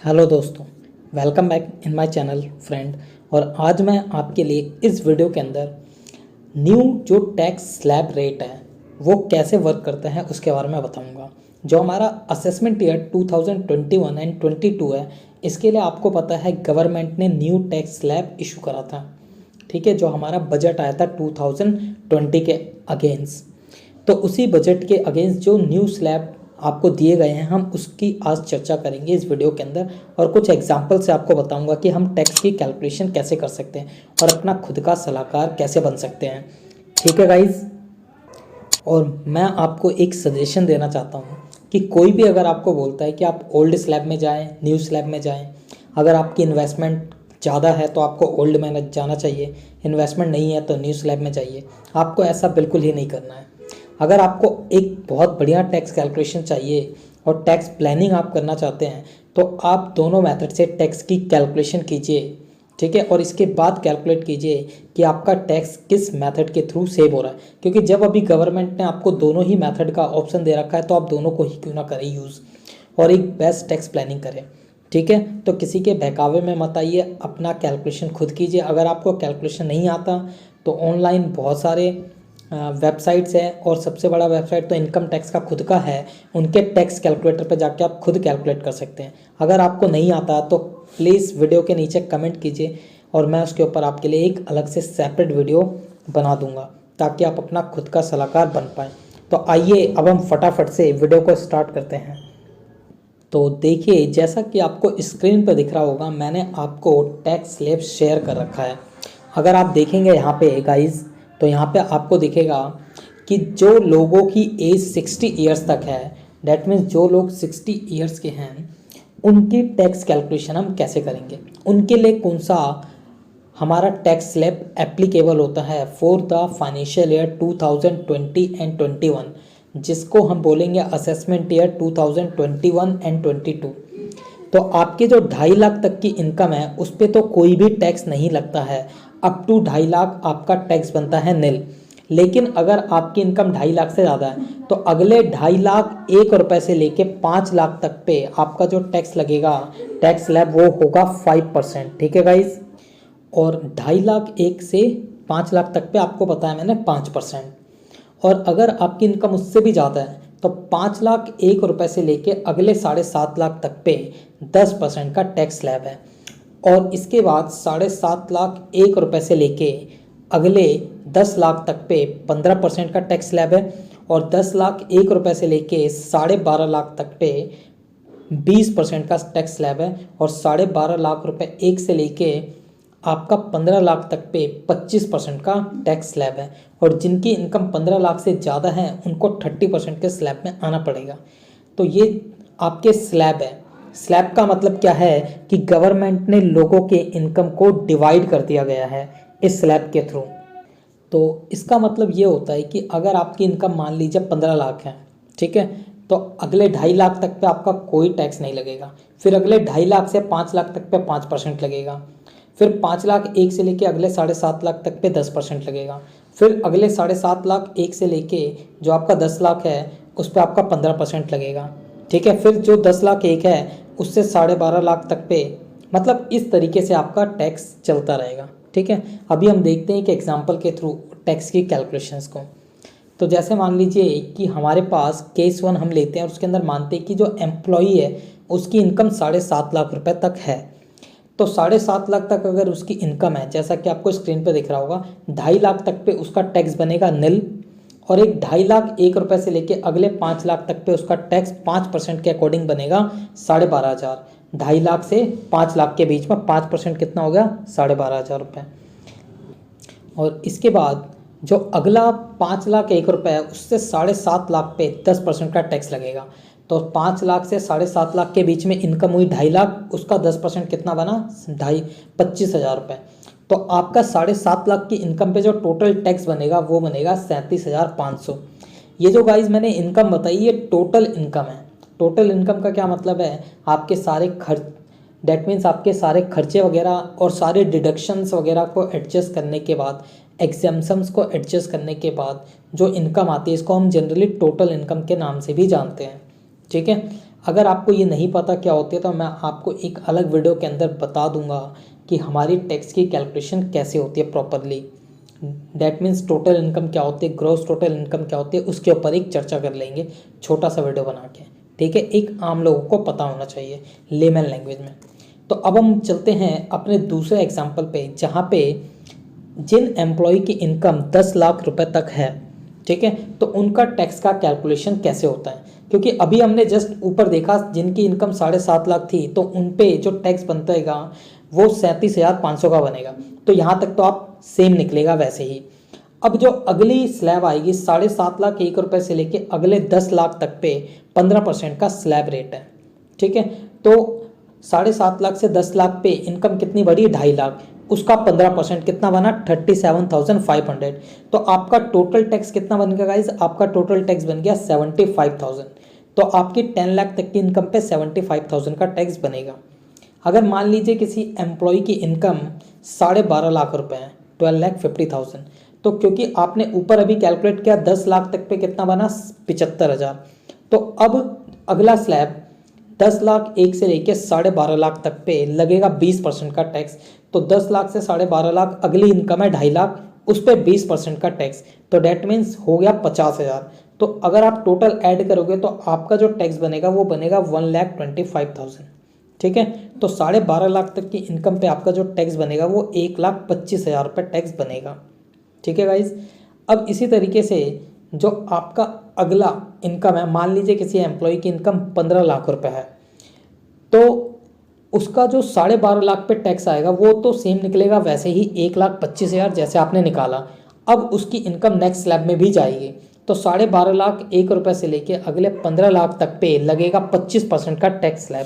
Hello दोस्तों, welcome back in my channel friend. और आज मैं आपके लिए इस वीडियो के अंदर न्यू जो टैक्स स्लैब रेट है वो कैसे वर्क करता है उसके बारे में बताऊंगा। जो हमारा असेसमेंट ईयर 2021 एंड 22 है, इसके लिए आपको पता है गवर्नमेंट ने न्यू टैक्स स्लैब इशू करा था। ठीक है, जो हमारा बजट आया था 2020 के अगेंस्ट, तो उसी बजट के अगेंस्ट जो न्यू स्लैब आपको दिए गए हैं, हम उसकी आज चर्चा करेंगे इस वीडियो के अंदर। और कुछ एग्जांपल से आपको बताऊंगा कि हम टैक्स की कैलकुलेशन कैसे कर सकते हैं और अपना खुद का सलाहकार कैसे बन सकते हैं। ठीक है गाइज, और मैं आपको एक सजेशन देना चाहता हूँ कि कोई भी अगर आपको बोलता है कि आप ओल्ड स्लैब में जाएँ, न्यू स्लैब में जाएँ, अगर आपकी इन्वेस्टमेंट ज़्यादा है तो आपको ओल्ड में जाना चाहिए, इन्वेस्टमेंट नहीं है तो न्यू स्लैब में जाइए, आपको ऐसा बिल्कुल ही नहीं करना है। अगर आपको एक बहुत बढ़िया टैक्स कैलकुलेशन चाहिए और टैक्स प्लानिंग आप करना चाहते हैं तो आप दोनों मेथड से टैक्स की कैलकुलेशन कीजिए। ठीक है, और इसके बाद कैलकुलेट कीजिए कि आपका टैक्स किस मेथड के थ्रू सेव हो रहा है, क्योंकि जब अभी गवर्नमेंट ने आपको दोनों ही मेथड का ऑप्शन दे रखा है तो आप दोनों को ही क्यों ना करें यूज़ और एक बेस्ट टैक्स प्लानिंग करें। ठीक है, तो किसी के बहकावे में मत आइए, अपना कैलकुलेशन खुद कीजिए। अगर आपको कैलकुलेशन नहीं आता तो ऑनलाइन बहुत सारे वेबसाइट्स है, और सबसे बड़ा वेबसाइट तो इनकम टैक्स का खुद का है, उनके टैक्स कैलकुलेटर पर जाके आप खुद कैलकुलेट कर सकते हैं। अगर आपको नहीं आता तो प्लीज़ वीडियो के नीचे कमेंट कीजिए और मैं उसके ऊपर आपके लिए एक अलग से सेपरेट वीडियो बना दूंगा ताकि आप अपना खुद का सलाहकार बन पाएँ। तो आइए अब हम फटाफट से वीडियो को स्टार्ट करते हैं। तो देखिए, जैसा कि आपको स्क्रीन पर दिख रहा होगा, मैंने आपको टैक्स स्लैब शेयर कर रखा है। अगर आप देखेंगे यहाँ पे गाइस, तो यहाँ पे आपको दिखेगा कि जो लोगों की एज 60 ईयर्स तक है, डैट मीन्स जो लोग 60 ईयर्स के हैं, उनकी टैक्स कैलकुलेशन हम कैसे करेंगे, उनके लिए कौन सा हमारा टैक्स स्लैब एप्लीकेबल होता है for the financial year 2020 and 21, जिसको हम बोलेंगे असेसमेंट ईयर 2021 एंड 22। तो आपके जो 2.5 लाख तक की इनकम है उस पर तो कोई भी टैक्स नहीं लगता है, अप टू 2.5 लाख आपका टैक्स बनता है निल। लेकिन अगर आपकी इनकम 2.5 लाख से ज़्यादा है तो अगले 2.5 लाख 1 रुपये से लेके 5 लाख तक पे आपका जो टैक्स लगेगा, टैक्स स्लैब, वो होगा 5%। ठीक है गाइज, और 2.5 लाख 1 से 5 लाख तक पे आपको बताया मैंने 5%। और अगर आपकी इनकम उससे भी ज़्यादा है तो 5 लाख 1 रुपये से लेके अगले 7.5 लाख तक पे 10% का टैक्स स्लैब है। और इसके बाद 7.5 लाख 1 रुपये से लेके अगले 10 लाख तक पे 15% का टैक्स स्लैब है। और 10 लाख 1 रुपये से लेके 12.5 लाख तक पे 20% का टैक्स स्लैब है। और 12.5 लाख रुपये 1 से लेके आपका 15 लाख तक पे 25% का टैक्स स्लैब है। और जिनकी इनकम 15 लाख से ज़्यादा है उनको 30% के स्लैब में आना पड़ेगा। तो ये आपके स्लैब है। स्लैब का मतलब क्या है कि गवर्नमेंट ने लोगों के इनकम को डिवाइड कर दिया गया है इस स्लैब के थ्रू। तो इसका मतलब ये होता है कि अगर आपकी इनकम मान लीजिए 15 लाख है, ठीक है, तो अगले 2.5 लाख तक पे आपका कोई टैक्स नहीं लगेगा। फिर अगले 2.5 लाख से 5 लाख तक पे 5% लगेगा। फिर 5 लाख 1 से लेके अगले 7.5 लाख तक पे 10% लगेगा। फिर अगले 7.5 लाख 1 से लेके जो आपका 10 लाख है उस पर आपका 15% लगेगा। ठीक है, फिर जो 10 लाख 1 है उससे 12.5 लाख तक पे, मतलब इस तरीके से आपका टैक्स चलता रहेगा। ठीक है, अभी हम देखते हैं कि एग्जांपल के थ्रू टैक्स की कैलकुलेशंस को। तो जैसे मान लीजिए कि हमारे पास केस 1 हम लेते हैं और उसके अंदर मानते हैं कि जो एम्प्लॉई है उसकी इनकम 7.5 लाख रुपए तक है। तो 7.5 लाख तक अगर उसकी इनकम है, जैसा कि आपको स्क्रीन पे दिख रहा होगा, 2.5 लाख तक पे उसका टैक्स बनेगा निल। और एक 2.5 लाख 1 रुपये से लेके अगले 5 लाख तक पे उसका टैक्स 5% के अकॉर्डिंग बनेगा 12,500। 2.5 लाख से 5 लाख के बीच में 5% कितना हो गया, 12,500 रुपये। और इसके बाद जो अगला 5 लाख 1 रुपये है उससे 7.5 लाख पे 10% का टैक्स लगेगा। तो 5 लाख से 7.5 लाख के बीच में इनकम हुई 2.5 लाख, उसका 10% कितना बना, 25,000 रुपये। तो आपका 7.5 लाख की इनकम पे जो टोटल टैक्स बनेगा वो बनेगा 37,500। ये जो गाइज मैंने इनकम बताई ये टोटल इनकम है। टोटल इनकम का क्या मतलब है, आपके सारे खर्च, डैट मीन्स आपके सारे खर्चे वगैरह और सारे डिडक्शंस वगैरह को एडजस्ट करने के बाद, एग्जाम्शंस को एडजस्ट करने के बाद जो इनकम आती है इसको हम जनरली टोटल इनकम के नाम से भी जानते हैं। ठीक है, अगर आपको ये नहीं पता क्या होती है तो मैं आपको एक अलग वीडियो के अंदर बता दूंगा कि हमारी टैक्स की कैलकुलेशन कैसे होती है properly. That means total income क्या होती है, ग्रॉस टोटल इनकम क्या होती है, उसके ऊपर एक चर्चा कर लेंगे छोटा सा वीडियो बना के। ठीक है, एक आम लोगों को पता होना चाहिए लेमन लैंग्वेज में। तो अब हम चलते हैं अपने दूसरे एग्जाम्पल पे, जहाँ पे जिन एम्प्लॉय की इनकम 10 लाख रुपए तक है, ठीक है, तो उनका टैक्स का कैलकुलेशन कैसे होता है। क्योंकि अभी हमने जस्ट ऊपर देखा जिनकी इनकम 7.5 लाख थी तो उन पे जो टैक्स बनता वो 37,500 का बनेगा। तो यहाँ तक तो आप सेम निकलेगा वैसे ही। अब जो अगली स्लैब आएगी 7.5 लाख से लेके अगले 10 लाख तक पे 15% का स्लैब रेट है। ठीक है, तो 7.5 लाख से 10 लाख पे इनकम कितनी बढ़ी, 2.5 लाख, उसका 15% कितना बना, 37,500। तो आपका टोटल टैक्स कितना बन गया गाइज, आपका टोटल टैक्स बन गया 75,000। तो आपकी 10 लाख तक की इनकम पे 75,000 का टैक्स बनेगा। अगर मान लीजिए किसी एम्प्लॉय की इनकम 12.5 लाख रुपए है, 12,50,000, तो क्योंकि आपने ऊपर अभी कैलकुलेट किया 10 लाख तक पे कितना बना, 75,000। तो अब अगला स्लैब 10 लाख एक से लेके 12.5 लाख तक पे लगेगा 20% का टैक्स। तो 10 लाख से 12.5 लाख अगली इनकम है 2.5 लाख, उस पर 20% का टैक्स, तो डेट मीन्स हो गया 50,000। तो अगर आप टोटल ऐड करोगे तो आपका जो टैक्स बनेगा वो बनेगा 1,25,000। ठीक है, तो 12.5 लाख तक की इनकम पे आपका जो टैक्स बनेगा वो 1,25,000 रुपये टैक्स बनेगा। ठीक है गाइज, अब इसी तरीके से जो आपका अगला इनकम है, मान लीजिए किसी एम्प्लॉय की इनकम 15 लाख रुपए है, तो उसका जो 12.5 लाख पे टैक्स आएगा वो तो सेम निकलेगा वैसे ही 1,25,000 जैसे आपने निकाला। अब उसकी इनकम नेक्स्ट स्लैब में भी जाएगी, तो 12.5 लाख से लेके अगले 15 लाख तक पे लगेगा 25% का टैक्स स्लैब,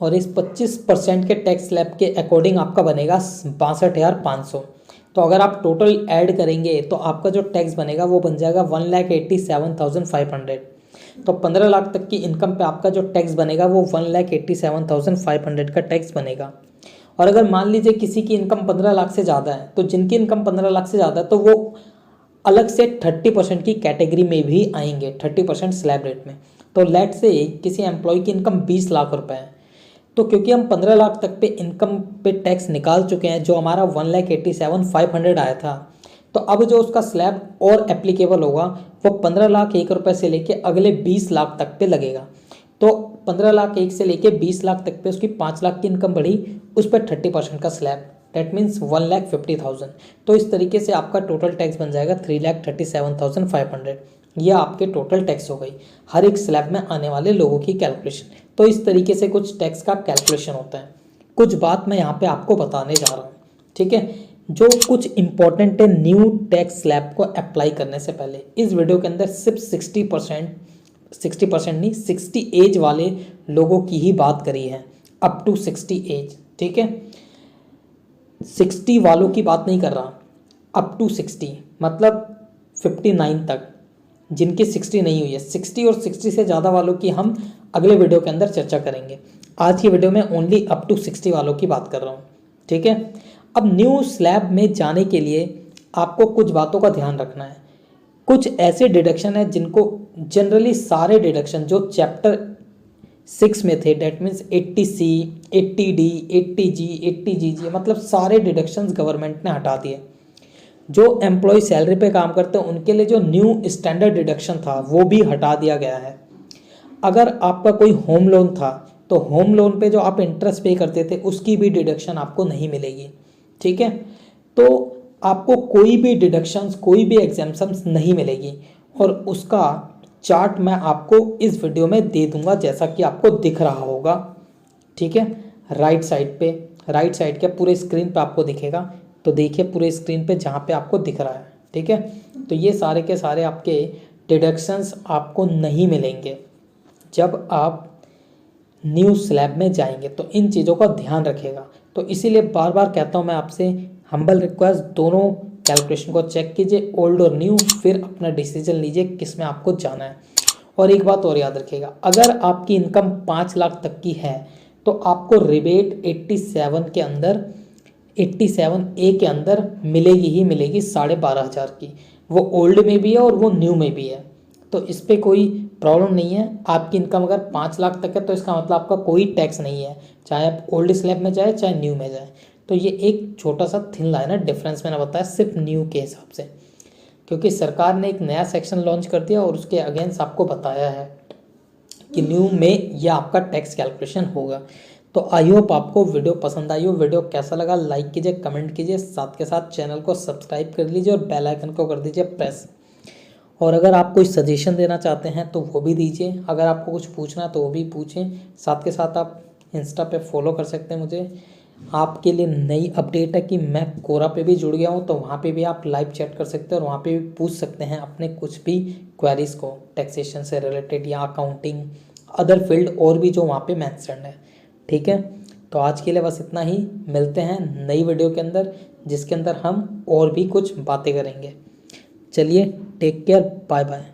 और इस 25% के टैक्स स्लैब के अकॉर्डिंग आपका बनेगा 62,500। तो अगर आप टोटल ऐड करेंगे तो आपका जो टैक्स बनेगा वो बन जाएगा 1,87,500। तो 15 लाख तक की इनकम पे आपका जो टैक्स बनेगा वो 1,87,500 का टैक्स बनेगा। और अगर मान लीजिए किसी की इनकम 15 लाख से ज़्यादा है, तो जिनकी इनकम 15 लाख से ज़्यादा है तो वो अलग से 30% की कैटेगरी में भी आएंगे, 30% स्लैब रेट में। तो लेट से किसी एम्प्लॉय की इनकम 20 लाख रुपए है, तो क्योंकि हम 15 लाख तक पे इनकम पे टैक्स निकाल चुके हैं, जो हमारा 1,87,500 आया था, तो अब जो उसका स्लैब और एप्लीकेबल होगा वो 15 लाख से लेके अगले 20 लाख तक पे लगेगा। तो 15 लाख से लेके 20 लाख तक पे उसकी 5 लाख की इनकम बढ़ी, उस पर 30% का स्लैब, डेट मीन्स 1,50,000। तो इस तरीके से आपका टोटल टैक्स बन जाएगा 3,37,500। ये आपके टोटल टैक्स हो गई हर एक स्लैब में आने वाले लोगों की कैलकुलेशन। तो इस तरीके से कुछ टैक्स का कैलकुलेशन होता है। कुछ बात मैं यहाँ पे आपको बताने जा रहा हूँ, ठीक है, जो कुछ इंपॉर्टेंट है न्यू टैक्स स्लैब को अप्लाई करने से पहले। इस वीडियो के अंदर सिर्फ 60% नहीं, 60 एज वाले लोगों की ही बात करी है, अप टू 60 एज। ठीक है, 60 वालों की बात नहीं कर रहा, अप टू 60 मतलब 59 तक, जिनकी 60 नहीं हुई है। 60 और 60 से ज़्यादा वालों की हम अगले वीडियो के अंदर चर्चा करेंगे। आज की वीडियो में ओनली अप टू 60 वालों की बात कर रहा हूँ। ठीक है, अब न्यू स्लैब में जाने के लिए आपको कुछ बातों का ध्यान रखना है। कुछ ऐसे डिडक्शन है जिनको जनरली सारे डिडक्शन जो चैप्टर 6 में थे, that means 80C, 80D, 80G, 80GG, मतलब सारे डिडक्शंस गवर्नमेंट ने हटा दिए। जो एम्प्लॉय सैलरी पे काम करते हैं उनके लिए जो न्यू स्टैंडर्ड डिडक्शन था वो भी हटा दिया गया है। अगर आपका कोई होम लोन था तो होम लोन पे जो आप इंटरेस्ट पे करते थे उसकी भी डिडक्शन आपको नहीं मिलेगी। ठीक है, तो आपको कोई भी डिडक्शंस, कोई भी एग्जेम्पशंस नहीं मिलेगी, और उसका चार्ट मैं आपको इस वीडियो में दे दूंगा जैसा कि आपको दिख रहा होगा। ठीक है, राइट साइड के पूरे स्क्रीन पे आपको दिखेगा, तो देखिए पूरे स्क्रीन पे जहाँ पे आपको दिख रहा है। ठीक है, तो ये सारे के सारे आपके डिडक्शंस आपको नहीं मिलेंगे जब आप न्यू स्लैब में जाएंगे, तो इन चीज़ों का ध्यान रखिएगा। तो इसीलिए बार बार कहता हूँ मैं आपसे, हम्बल रिक्वेस्ट, दोनों कैलकुलेशन को चेक कीजिए, ओल्ड और न्यू, फिर अपना डिसीजन लीजिए किस में आपको जाना है। और एक बात और याद रखिएगा, अगर आपकी इनकम 5 लाख तक की है तो आपको रिबेट 87 के अंदर, 87A के अंदर मिलेगी ही मिलेगी 12,500 की। वो ओल्ड में भी है और वो न्यू में भी है, तो इस पर कोई प्रॉब्लम नहीं है। आपकी इनकम अगर 5 लाख तक है तो इसका मतलब आपका कोई टैक्स नहीं है, चाहे आप ओल्ड स्लैब में जाए चाहे न्यू में जाए। तो ये एक छोटा सा थिन लाइन है डिफरेंस मैंने बताया सिर्फ न्यू के हिसाब से, क्योंकि सरकार ने एक नया सेक्शन लॉन्च कर दिया और उसके अगेंस्ट आपको बताया है कि न्यू में यह आपका टैक्स कैलकुलेशन होगा। तो आई होप आपको वीडियो पसंद आई हो। वीडियो कैसा लगा लाइक कीजिए, कमेंट कीजिए, साथ के साथ चैनल को सब्सक्राइब कर लीजिए और बेल आइकन को कर दीजिए प्रेस। और अगर आप कोई सजेशन देना चाहते हैं तो वो भी दीजिए, अगर आपको कुछ पूछना है तो वो भी पूछें। साथ के साथ आप इंस्टा पे फॉलो कर सकते हैं मुझे। आपके लिए नई अपडेट है कि मैं कोरा पे भी जुड़ गया हूँ, तो वहाँ पे भी आप लाइव चैट कर सकते हैं और वहाँ पे भी पूछ सकते हैं अपने कुछ भी क्वेरीज को टैक्सेशन से रिलेटेड या अकाउंटिंग अदर फील्ड और भी जो वहाँ पे मेंशन है। ठीक है, तो आज के लिए बस इतना ही। मिलते हैं नई वीडियो के अंदर जिसके अंदर हम और भी कुछ बातें करेंगे। चलिए, टेक केयर, बाय बाय।